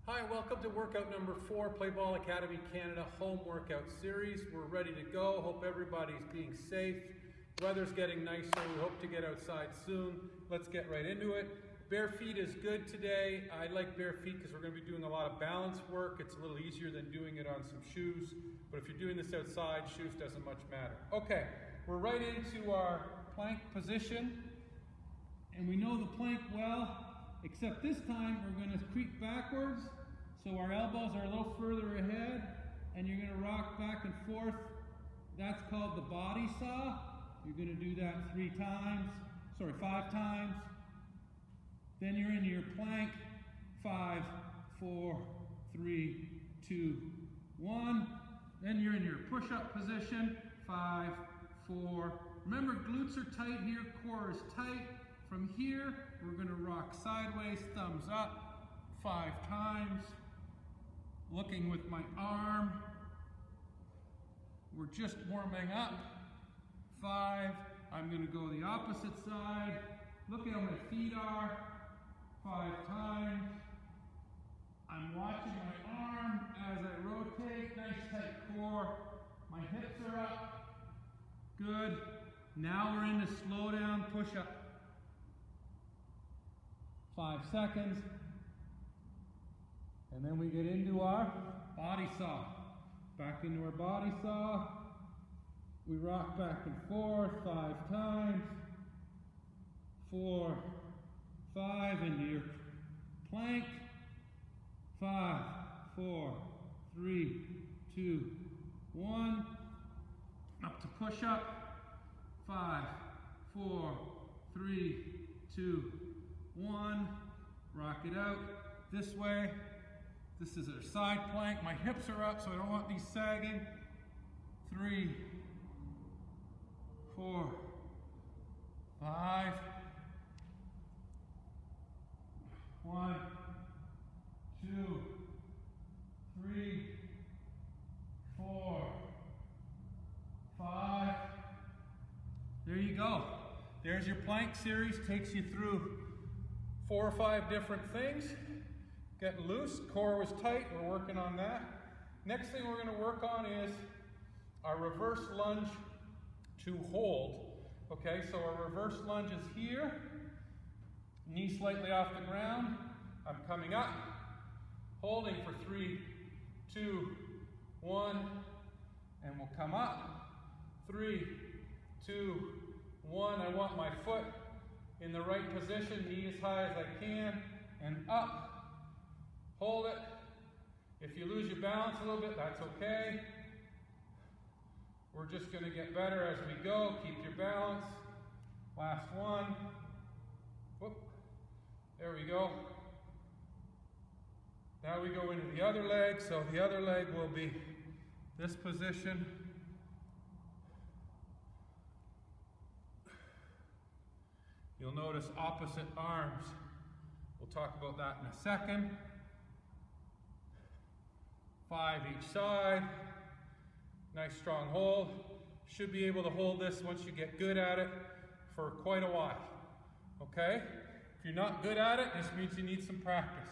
Hi, welcome to workout number 4, Play Ball Academy Canada home workout series. We're ready to go. Hope everybody's being safe. Weather's getting nicer. We hope to get outside soon. Let's get right into it. Bare feet is good today. I like bare feet because we're going to be doing a lot of balance work. It's a little easier than doing it on some shoes. But if you're doing this outside, shoes doesn't much matter. Okay, we're right into our plank position. And we know the plank well, except this time we're going to creep backwards. So our elbows are a little further ahead, and you're going to rock back and forth. That's called the body saw. You're going to do that 5 times. Then you're in your plank. 5, 4, 3, 2, 1. Then you're in your push-up position. 5, 4. Remember, glutes are tight here, core is tight. From here, we're going to rock sideways, thumbs up, 5 times. Looking with my arm. We're just warming up. 5. I'm going to go the opposite side. Look at how my feet are. 5 times. I'm watching my arm as I rotate. Nice tight core. My hips are up. Good. Now we're into slow down push-up. 5 seconds. And then we get into our body saw. Back into our body saw. We rock back and forth 5 times. 4, 5, into your plank. 5, 4, 3, 2, 1. Up to push up. 5, 4, 3, 2, 1. Rock it out this way. This is our side plank. My hips are up, so I don't want these sagging. 3, 4, 5. 1, 2, 3, 4, 5. There you go. There's your plank series. Takes you through 4 or 5 different things. Getting loose, core was tight, we're working on that. Next thing we're going to work on is our reverse lunge to hold. Okay, so our reverse lunge is here, knee slightly off the ground. I'm coming up, holding for 3, 2, 1, and we'll come up. 3, 2, 1. I want my foot in the right position, knee as high as I can, and up. Hold it. If you lose your balance a little bit, that's okay. We're just going to get better as we go. Keep your balance. Last one. Whoop. There we go. Now we go into the other leg. So the other leg will be this position. You'll notice opposite arms. We'll talk about that in a second. 5 each side. Nice strong hold. Should be able to hold this once you get good at it for quite a while. Okay? If you're not good at it, this means you need some practice.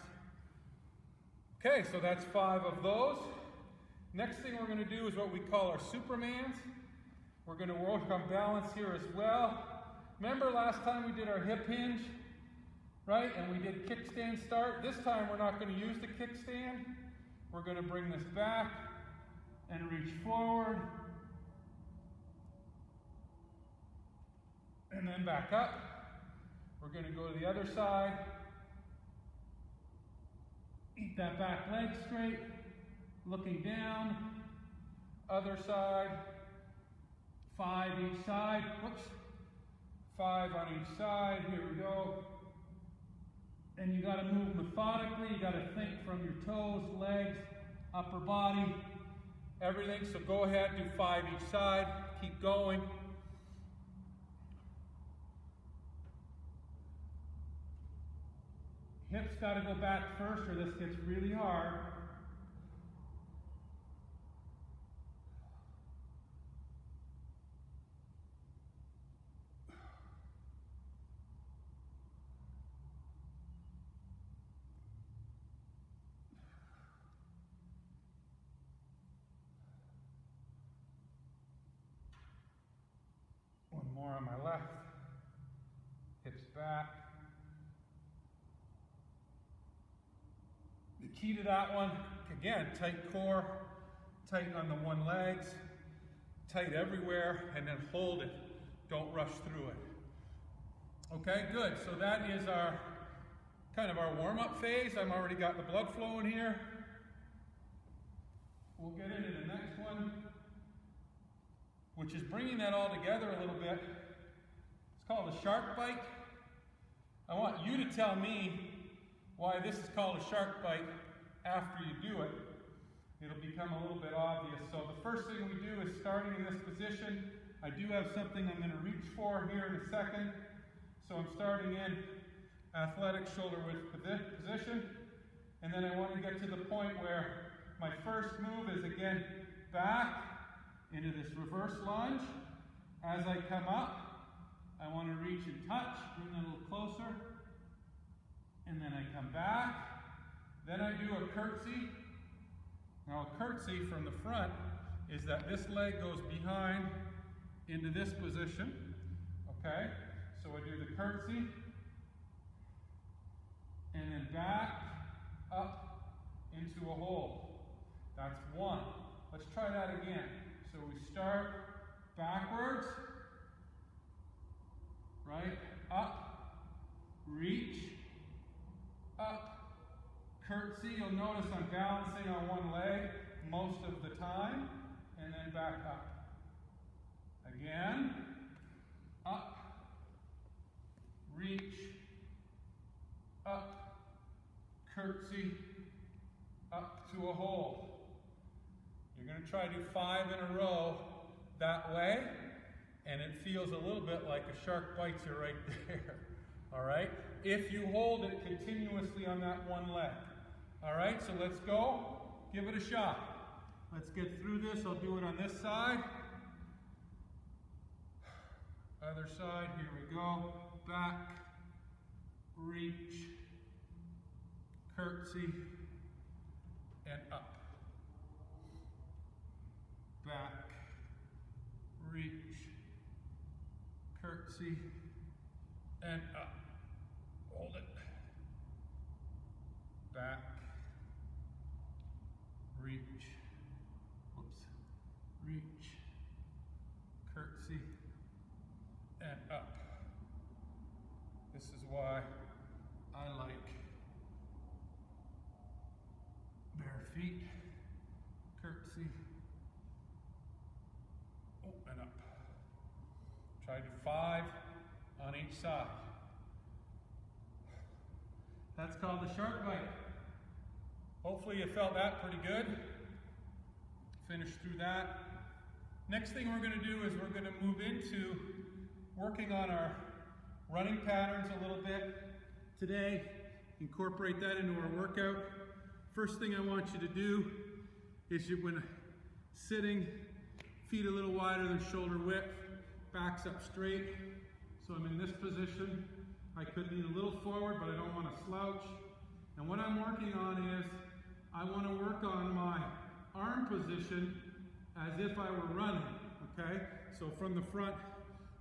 Okay, so that's 5 of those. Next thing we're going to do is what we call our Supermans. We're going to work on balance here as well. Remember last time we did our hip hinge, right? And we did kickstand start. This time we're not going to use the kickstand. We're going to bring this back and reach forward. And then back up. We're going to go to the other side. Keep that back leg straight. Looking down. Other side. 5 each side. Whoops. 5 on each side. Here we go. And you got to move methodically. You got to think from your toes, legs, upper body, everything. So go ahead, do 5 each side. Keep going. Hips got to go back first or this gets really hard. more on my left. Hips back. The key to that one, again, tight core, tight on the one legs, tight everywhere, and then hold it. Don't rush through it. Okay, good. So that is our kind of our warm-up phase. I've already got the blood flowing here. We'll get into the next one, which is bringing that all together a little bit. It's called a shark bite. I want you to tell me why this is called a shark bite after you do it. It'll become a little bit obvious. So the first thing we do is starting in this position. I do have something I'm going to reach for here in a second. So I'm starting in athletic shoulder width position. And then I want to get to the point where my first move is again back into this reverse lunge. As I come up, I want to reach and touch, bring that a little closer. And then I come back. Then I do a curtsy. Now a curtsy from the front is that this leg goes behind into this position. Okay? So I do the curtsy. And then back, up, into a hold. That's one. Let's try that again. So we start backwards, right, up, reach, up, curtsy. You'll notice I'm balancing on one leg most of the time, and then back up. Again, up, reach, up, curtsy, up to a hold. You're going to try to do 5 in a row that way, and it feels a little bit like a shark bites you right there. All right? If you hold it continuously on that one leg. All right? So let's go. Give it a shot. Let's get through this. I'll do it on this side. Other side. Here we go. Back. Reach. Curtsy. And up. Back, reach, curtsy, and up. Hold it. Back, reach, whoops, reach, curtsy, and up. This is why I like bare feet, curtsy, and up. Try to do 5 on each side. That's called the shark bite. Hopefully you felt that pretty good. Finish through that. Next thing we're going to do is we're going to move into working on our running patterns a little bit today. Incorporate that into our workout. First thing I want you to do is when sitting, feet a little wider than shoulder width, backs up straight. So I'm in this position. I could lean a little forward, but I don't want to slouch. And what I'm working on is, I want to work on my arm position as if I were running, okay? So from the front,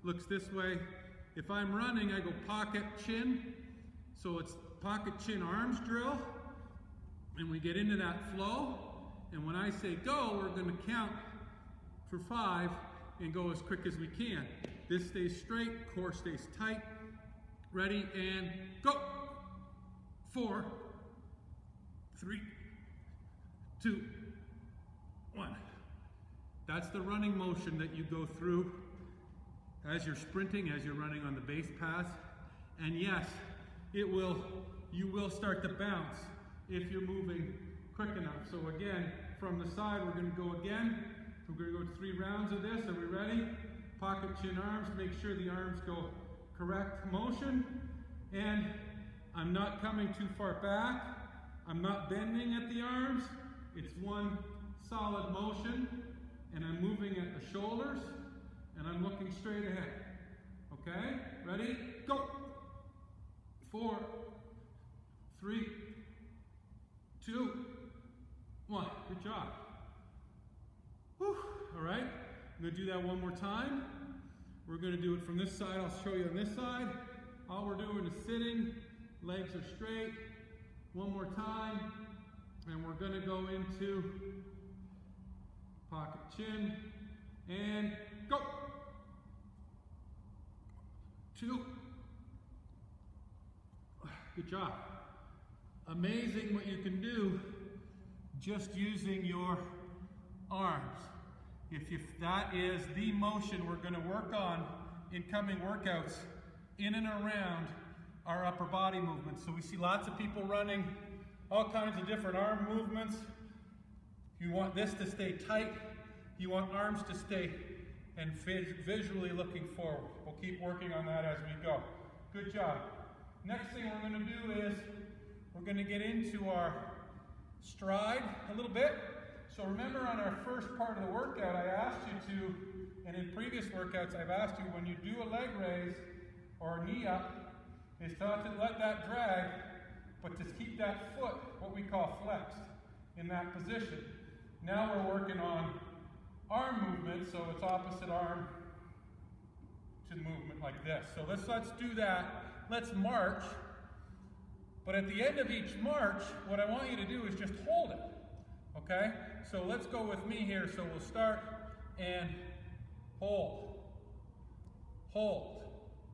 looks this way. If I'm running, I go pocket, chin. So it's pocket, chin, arms drill. And we get into that flow. And when I say go, we're going to count for 5 and go as quick as we can. This stays straight, core stays tight. Ready, and go. 4, 3, 2, 1. That's the running motion that you go through as you're sprinting, as you're running on the base path. And yes, you will start to bounce if you're moving quick enough. So again, from the side, we're going to go again. We're going to go 3 rounds of this. Are we ready? Pocket, chin, arms. Make sure the arms go correct motion. And I'm not coming too far back. I'm not bending at the arms. It's one solid motion. And I'm moving at the shoulders. And I'm looking straight ahead. Okay? Ready? Go! 4, 3, 2, 1. Good job. Whew. All right. I'm going to do that one more time. We're going to do it from this side. I'll show you on this side. All we're doing is sitting, legs are straight. One more time, and we're going to go into pocket chin, and go. 2. Good job. Amazing what you can do just using your arms. If that is the motion we're going to work on in coming workouts in and around our upper body movements. So we see lots of people running all kinds of different arm movements. You want this to stay tight. You want arms to stay and visually looking forward. We'll keep working on that as we go. Good job. Next thing we're going to do is we're going to get into our stride a little bit. So remember on our first part of the workout, I asked you to, and in previous workouts, I've asked you when you do a leg raise or a knee up, is not to let that drag, but to keep that foot, what we call flexed, in that position. Now we're working on arm movement, so it's opposite arm to movement like this. So let's do that. Let's march. But at the end of each march, what I want you to do is just hold it. Okay? So let's go with me here. So we'll start and hold. Hold.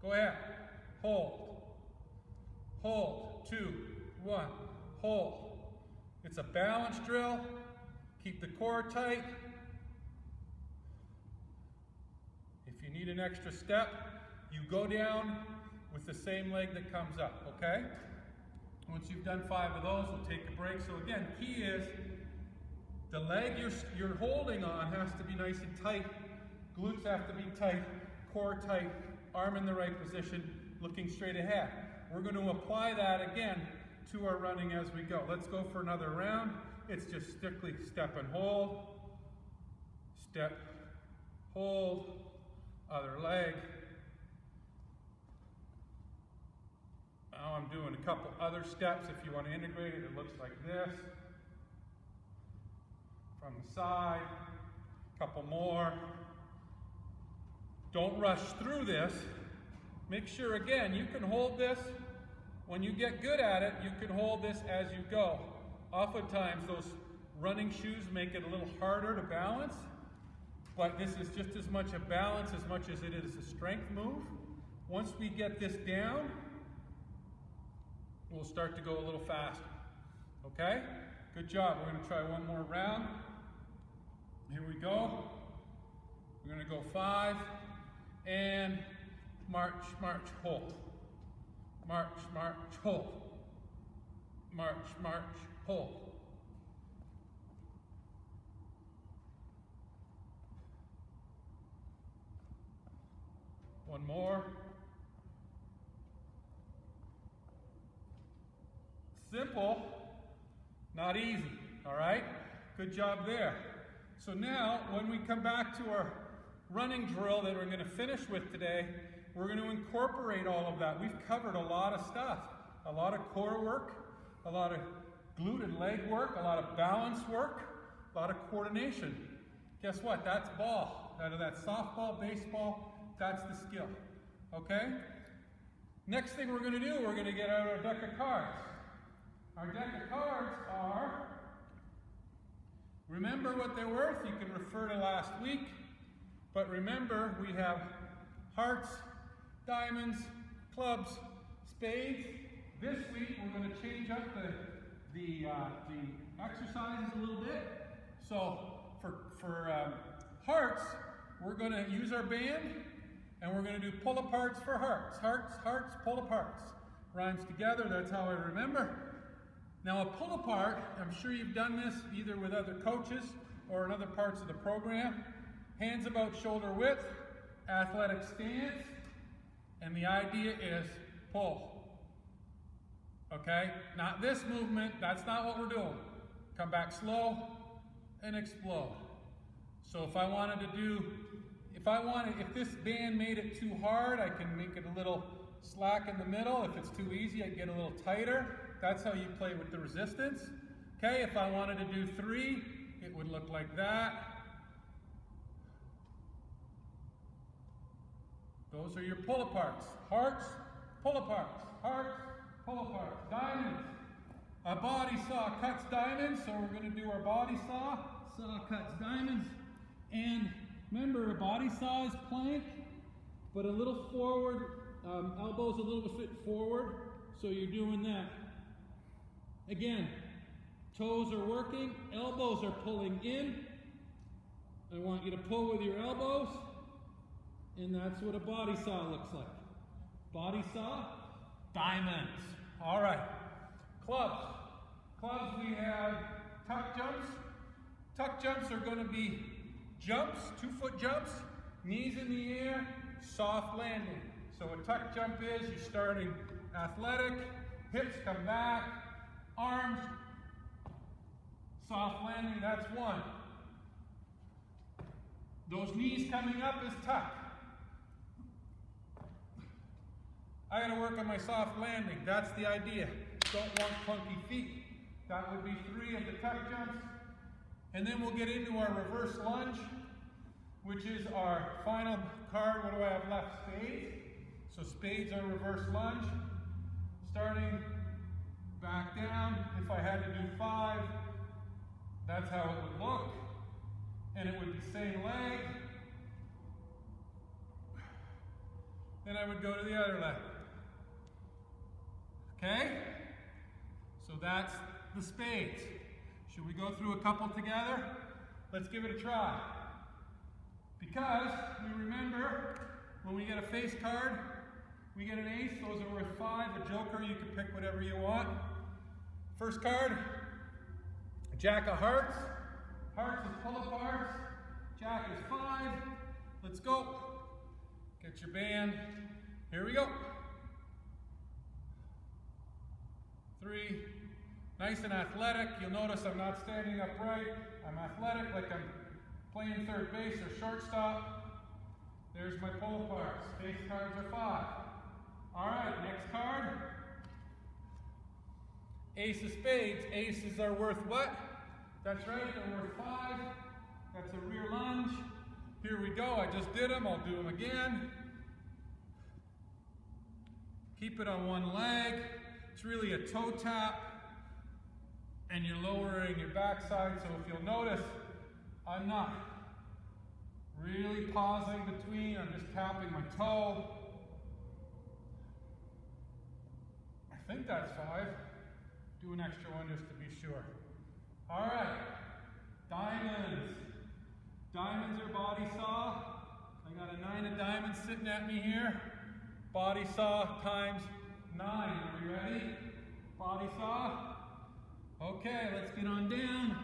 Go ahead. Hold. Hold. 2, 1. Hold. It's a balance drill. Keep the core tight. If you need an extra step, you go down with the same leg that comes up, okay? Once you've done 5 of those, we'll take a break. So again, key is the leg you're holding on has to be nice and tight. Glutes have to be tight, core tight, arm in the right position, looking straight ahead. We're going to apply that again to our running as we go. Let's go for another round. It's just strictly step and hold, step, hold, other leg. Now I'm doing a couple other steps. If you want to integrate it, it looks like this. From the side, a couple more. Don't rush through this. Make sure, again, you can hold this. When you get good at it, you can hold this as you go. Oftentimes, those running shoes make it a little harder to balance, but this is just as much a balance as much as it is a strength move. Once we get this down, we'll start to go a little faster. Okay? Good job. We're going to try one more round. Here we go. We're going to go 5 and march, march, hold. March, march, hold. March, march, hold. One more. Simple, not easy, all right? Good job there. So now, when we come back to our running drill that we're going to finish with today, we're going to incorporate all of that. We've covered a lot of stuff. A lot of core work, a lot of glute and leg work, a lot of balance work, a lot of coordination. Guess what? That's ball. Out of that softball, baseball, that's the skill. Okay? Next thing we're going to do, we're going to get out our deck of cards. Our deck of cards are, remember what they're worth. You can refer to last week. But remember, we have hearts, diamonds, clubs, spades. This week, we're going to change up the exercises a little bit. So for hearts, we're going to use our band, and we're going to do pull-aparts for hearts. Hearts, hearts, pull-aparts. Rhymes together, that's how I remember. Now a pull-apart, I'm sure you've done this either with other coaches or in other parts of the program. Hands about shoulder width, athletic stance, and the idea is pull. Okay? Not this movement, that's not what we're doing. Come back slow and explode. So if this band made it too hard, I can make it a little slack in the middle. If it's too easy, I get a little tighter. That's how you play with the resistance. Okay, if I wanted to do 3, it would look like that. Those are your pull-aparts. Hearts, pull-aparts. Hearts, pull-aparts. Diamonds. A body saw cuts diamonds, so we're going to do our body saw. Saw cuts diamonds. And remember, a body saw is plank, but a little forward, elbows a little bit forward, so you're doing that. Again, toes are working, elbows are pulling in. I want you to pull with your elbows, and that's what a body saw looks like. Body saw, diamonds. All right, clubs. Clubs, we have tuck jumps. Tuck jumps are going to be jumps, 2-foot jumps, knees in the air, soft landing. So a tuck jump is you're starting athletic, hips come back, arms, soft landing, that's one. Those knees coming up is tuck. I gotta work on my soft landing, that's the idea. Don't want clunky feet. That would be 3 of the tuck jumps. And then we'll get into our reverse lunge, which is our final card. What do I have left? Spades. So spades are reverse lunge. Starting back down. If I had to do 5, that's how it would look. And it would be same leg. Then I would go to the other leg. Okay? So that's the spades. Should we go through a couple together? Let's give it a try. Because we remember when we get a face card, we get an ace, those are worth 5. A joker, you can pick whatever you want. First card, Jack of hearts. Hearts is pull-aparts. Jack is 5. Let's go. Get your band. Here we go. 3. Nice and athletic. You'll notice I'm not standing upright. I'm athletic like I'm playing third base or shortstop. There's my pull-aparts. Face cards are 5. All right, next card. Ace of spades. Aces are worth what? That's right, they're worth 5. That's a rear lunge. Here we go. I just did them. I'll do them again. Keep it on one leg. It's really a toe tap. And you're lowering your backside, so if you'll notice, I'm not really pausing between, I'm just tapping my toe. I think that's 5. Do an extra one just to be sure. All right, diamonds. Diamonds are body saw. I got a 9 of diamonds sitting at me here. Body saw times 9. Are we ready? Body saw. Okay, let's get on down.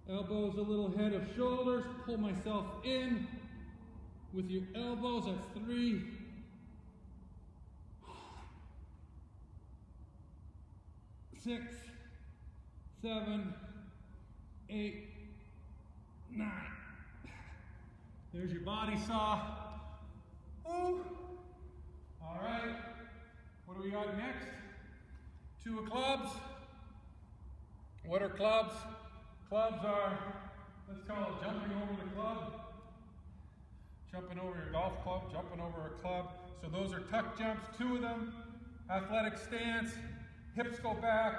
Elbows a little head of shoulders. Pull myself in with your elbows. That's 3. 6, 7, 8, 9. There's your body saw. Ooh. All right. What do we got next? 2 of clubs. What are clubs? Clubs are, let's call it jumping over the club. Jumping over your golf club, jumping over a club. So those are tuck jumps, 2 of them. Athletic stance, hips go back.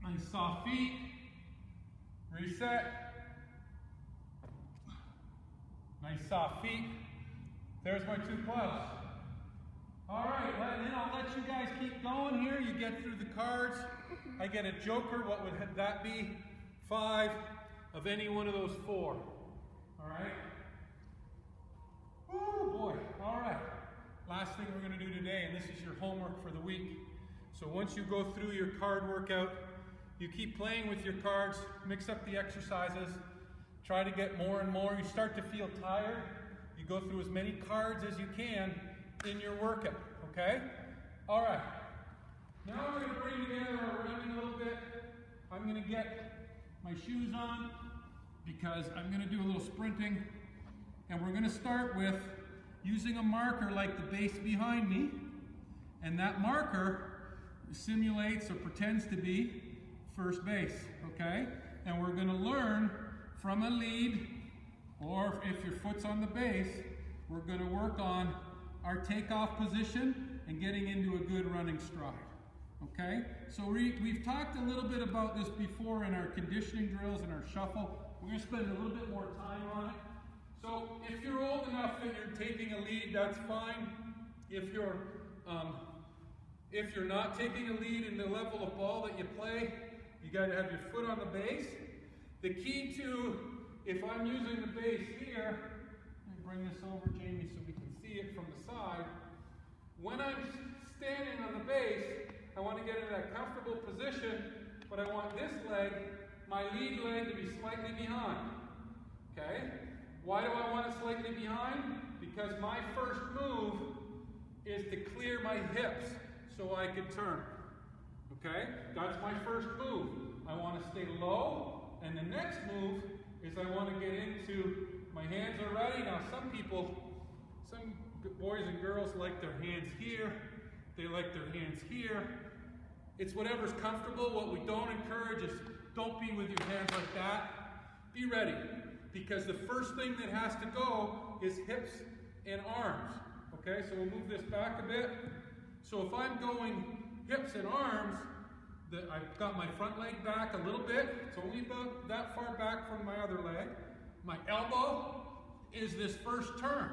Nice soft feet. Reset. Nice soft feet. There's my 2 clubs. All right, then I'll let you guys keep going here. You get through the cards. I get a joker. What would that be? 5 of any one of those 4. All right? Oh boy. All right. Last thing we're going to do today, and this is your homework for the week. So once you go through your card workout, you keep playing with your cards, mix up the exercises, try to get more and more. You start to feel tired. You go through as many cards as you can in your workout, okay? All right. Now we're going to bring together our running a little bit. I'm going to get my shoes on because I'm going to do a little sprinting. And we're going to start with using a marker like the base behind me. And that marker simulates or pretends to be first base, okay? And we're going to learn from a lead, or if your foot's on the base, we're going to work on our takeoff position and getting into a good running stride. Okay? So we've talked a little bit about this before in our conditioning drills and our shuffle. We're going to spend a little bit more time on it. So if you're old enough that you're taking a lead, that's fine. If you're not taking a lead in the level of ball that you play, you got to have your foot on the base. The key to, if I'm using the base here, let me bring this over, Jamie, so we can see it from the side. When I'm standing on the base, I want to get in that comfortable position, but I want this leg, my lead leg, to be slightly behind. Okay? Why do I want it slightly behind? Because my first move is to clear my hips so I can turn. Okay? That's my first move. I want to stay low, and the next move is I want to get into, my hands are ready. Now some boys and girls like their hands here, they like their hands here. It's whatever's comfortable. What we don't encourage is don't be with your hands like that. Be ready, because the first thing that has to go is hips and arms. Okay, so we'll move this back a bit. So if I'm going hips and arms, I've got my front leg back a little bit. It's only about that far back from my other leg. My elbow is this first turn.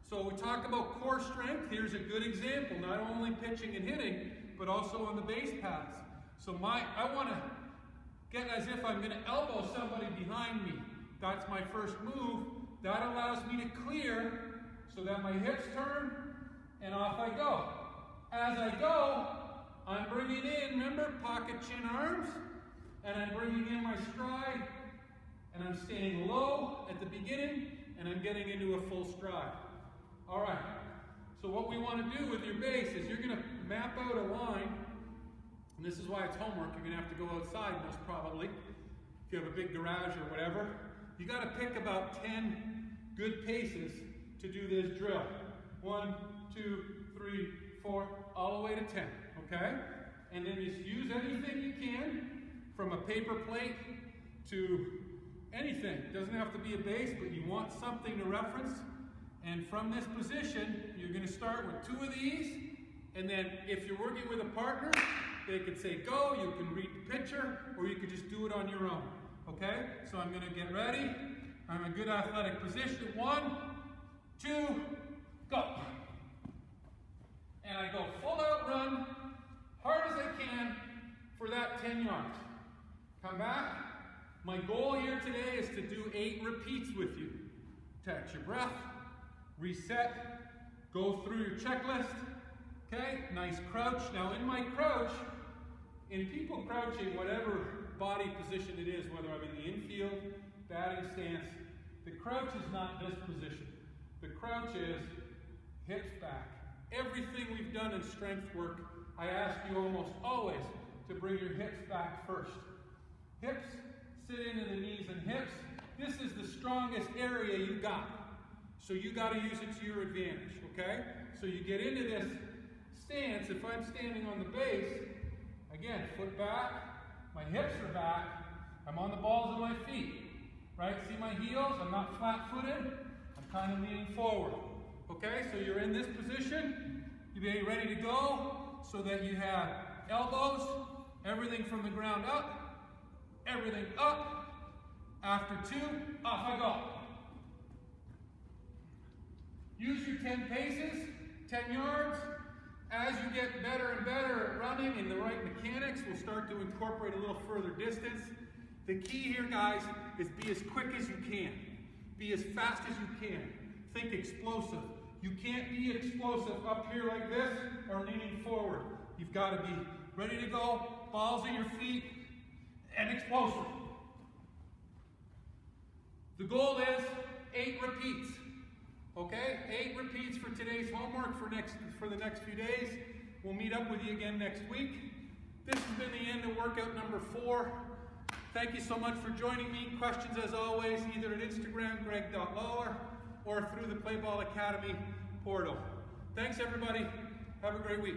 So we talk about core strength. Here's a good example, not only pitching and hitting, but also on the base paths. So I want to get as if I'm going to elbow somebody behind me. That's my first move. That allows me to clear so that my hips turn and off I go. As I go, I'm bringing in, remember, pocket, chin, arms, and I'm bringing in my stride, and I'm staying low at the beginning, and I'm getting into a full stride. All right, so what we want to do with your base is you're going to map out a line, and this is why it's homework. You're going to have to go outside most probably, if you have a big garage or whatever. You got to pick about 10 good paces to do this drill. 1, 2, 3, 4, all the way to 10, okay? And then just use anything you can, from a paper plate to anything. It doesn't have to be a base, but you want something to reference. And from this position, you're going to start with 2 of these, and then if you're working with a partner, they could say go, you can read the picture, or you could just do it on your own, okay? So I'm going to get ready. I'm in a good athletic position. 1, 2, go. And I go full out run, hard as I can, for that 10 yards. Come back. My goal here today is to do 8 repeats with you. Catch your breath, reset, go through your checklist. Okay, nice crouch. Now in my crouch, in people crouching, whatever body position it is, whether I'm in the infield, batting stance, the crouch is not this position. The crouch is hips back. Everything we've done in strength work, I ask you almost always to bring your hips back first. Hips, sit into the knees and hips. This is the strongest area you got. So you got to use it to your advantage, okay? So you get into this stance. If I'm standing on the base, again, foot back, my hips are back, I'm on the balls of my feet, right? See my heels? I'm not flat-footed. I'm kind of leaning forward. Okay, so you're in this position, you be ready to go, so that you have elbows, everything from the ground up, everything up. After 2, off I go. Use your 10 paces, 10 yards. As you get better and better at running in the right mechanics, we'll start to incorporate a little further distance. The key here, guys, is be as quick as you can. Be as fast as you can. Think explosive. You can't be explosive up here like this or leaning forward. You've got to be ready to go, balls at your feet, and explosive. The goal is 8 repeats. Okay? 8 repeats for today's homework for the next few days. We'll meet up with you again next week. This has been the end of workout number 4. Thank you so much for joining me. Questions, as always, either at Instagram, greg.lawlor, or through the Play Ball Academy portal. Thanks, everybody. Have a great week.